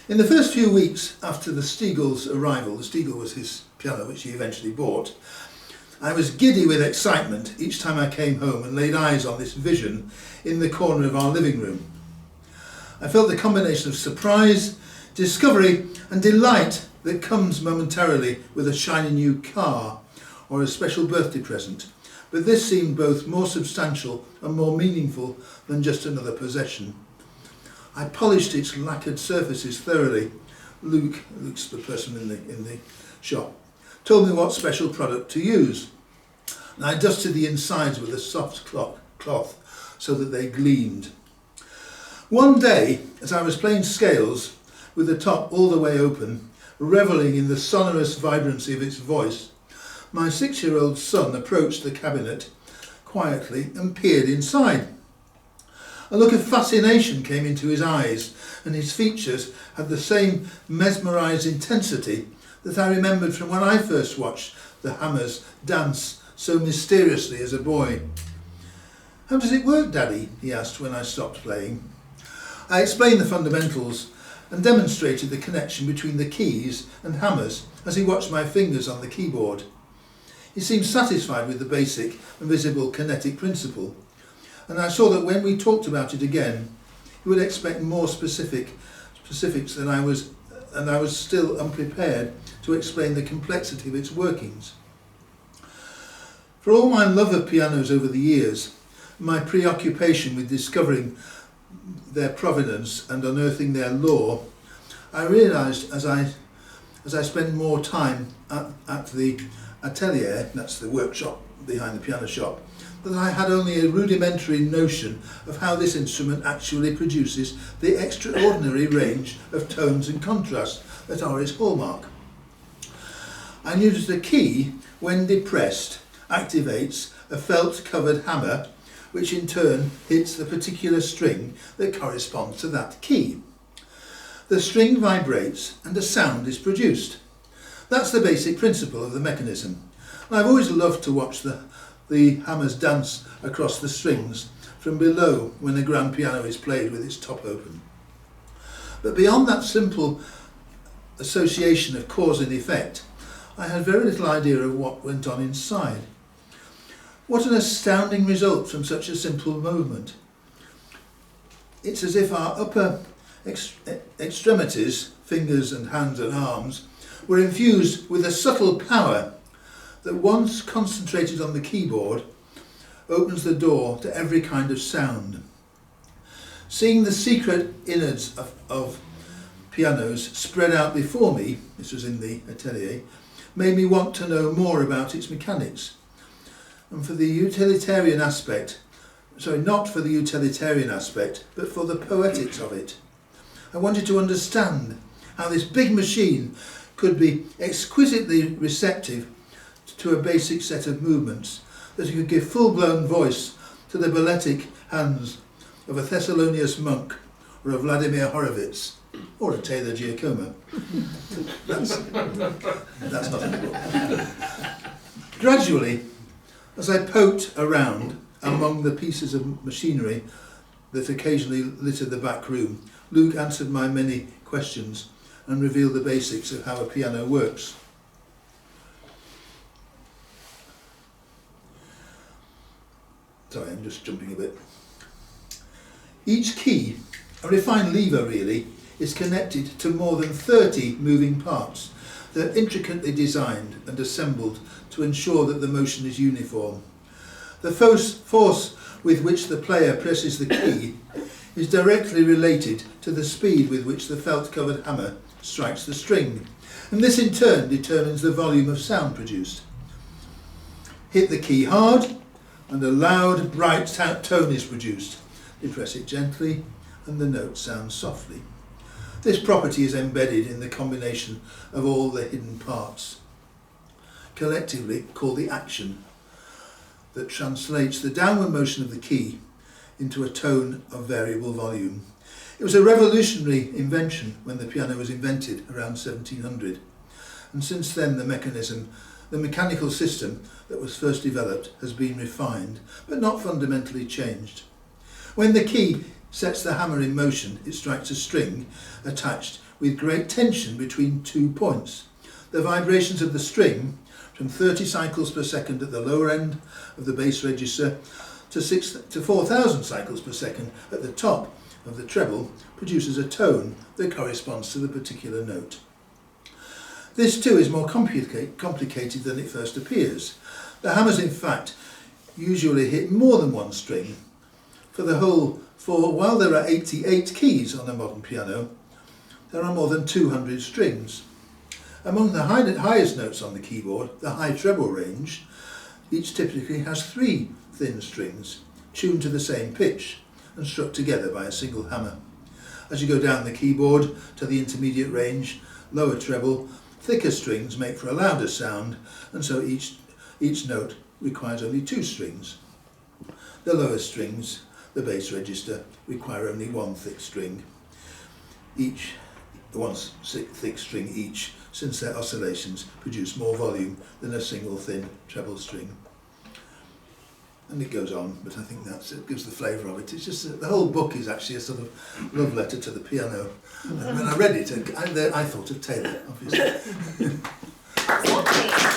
In the first few weeks after the Stiegel's arrival, the Stiegel was his piano which he eventually bought, I was giddy with excitement each time I came home and laid eyes on this vision in the corner of our living room. I felt the combination of surprise, discovery and delight that comes momentarily with a shiny new car or a special birthday present, but this seemed both more substantial and more meaningful than just another possession. I polished its lacquered surfaces thoroughly. Luke's the person in the shop, told me what special product to use. And I dusted the insides with a soft cloth so that they gleamed. One day, as I was playing scales with the top all the way open, revelling in the sonorous vibrancy of its voice, my 6-year-old son approached the cabinet quietly and peered inside. A look of fascination came into his eyes, and his features had the same mesmerised intensity that I remembered from when I first watched the hammers dance so mysteriously as a boy. "How does it work, Daddy?" he asked when I stopped playing. I explained the fundamentals and demonstrated the connection between the keys and hammers as he watched my fingers on the keyboard. He seemed satisfied with the basic and visible kinetic principle, and I saw that when we talked about it again, he would expect more specifics than I was, and I was still unprepared to explain the complexity of its workings. For all my love of pianos over the years, my preoccupation with discovering their provenance and unearthing their lore, I realised as I spent more time at the atelier, that's the workshop behind the piano shop, that I had only a rudimentary notion of how this instrument actually produces the extraordinary range of tones and contrasts that are its hallmark. I knew that a key, when depressed, activates a felt-covered hammer, which in turn hits the particular string that corresponds to that key. The string vibrates and a sound is produced. That's the basic principle of the mechanism. And I've always loved to watch the hammers dance across the strings from below when a grand piano is played with its top open. But beyond that simple association of cause and effect, I had very little idea of what went on inside. What an astounding result from such a simple movement. It's as if our upper extremities, fingers and hands and arms, were infused with a subtle power that once concentrated on the keyboard opens the door to every kind of sound. Seeing the secret innards of pianos spread out before me, this was in the atelier, made me want to know more about its mechanics. And for the utilitarian aspect, not for the utilitarian aspect, but for the poetics of it. I wanted to understand how this big machine could be exquisitely receptive to a basic set of movements, that it could give full-blown voice to the balletic hands of a Thessalonian monk or a Vladimir Horowitz or a Taylor Giacomo. That's not in the book. Gradually, as I poked around among the pieces of machinery that occasionally littered the back room, Luke answered my many questions and revealed the basics of how a piano works. Sorry, I'm just jumping a bit. Each key, a refined lever really, is connected to more than 30 moving parts that are intricately designed and assembled to ensure that the motion is uniform. The force with which the player presses the key is directly related to the speed with which the felt-covered hammer strikes the string, and this in turn determines the volume of sound produced. Hit the key hard, and a loud, bright tone is produced. Depress it gently, and the note sounds softly. This property is embedded in the combination of all the hidden parts, collectively called the action, that translates the downward motion of the key into a tone of variable volume. It was a revolutionary invention when the piano was invented around 1700, and since then the mechanical system that was first developed has been refined, but not fundamentally changed. When the key sets the hammer in motion, it strikes a string attached with great tension between 2 points. The vibrations of the string, from 30 cycles per second at the lower end of the bass register to 4,000 cycles per second at the top of the treble, produces a tone that corresponds to the particular note. This too is more complicated than it first appears. The hammers, in fact, usually hit more than one string. For while there are 88 keys on a modern piano, there are more than 200 strings. Among the highest notes on the keyboard, the high treble range, each typically has 3 thin strings, tuned to the same pitch and struck together by a single hammer. As you go down the keyboard to the intermediate range, lower treble, thicker strings make for a louder sound, and so each note requires only 2 strings. The lower strings, the bass register, require only 1 thick string, one thick string each, since their oscillations produce more volume than a single thin treble string. And it goes on, but I think it gives the flavour of it. It's just that the whole book is actually a sort of love letter to the piano. And when I read it, I thought of Taylor, obviously. That's lovely.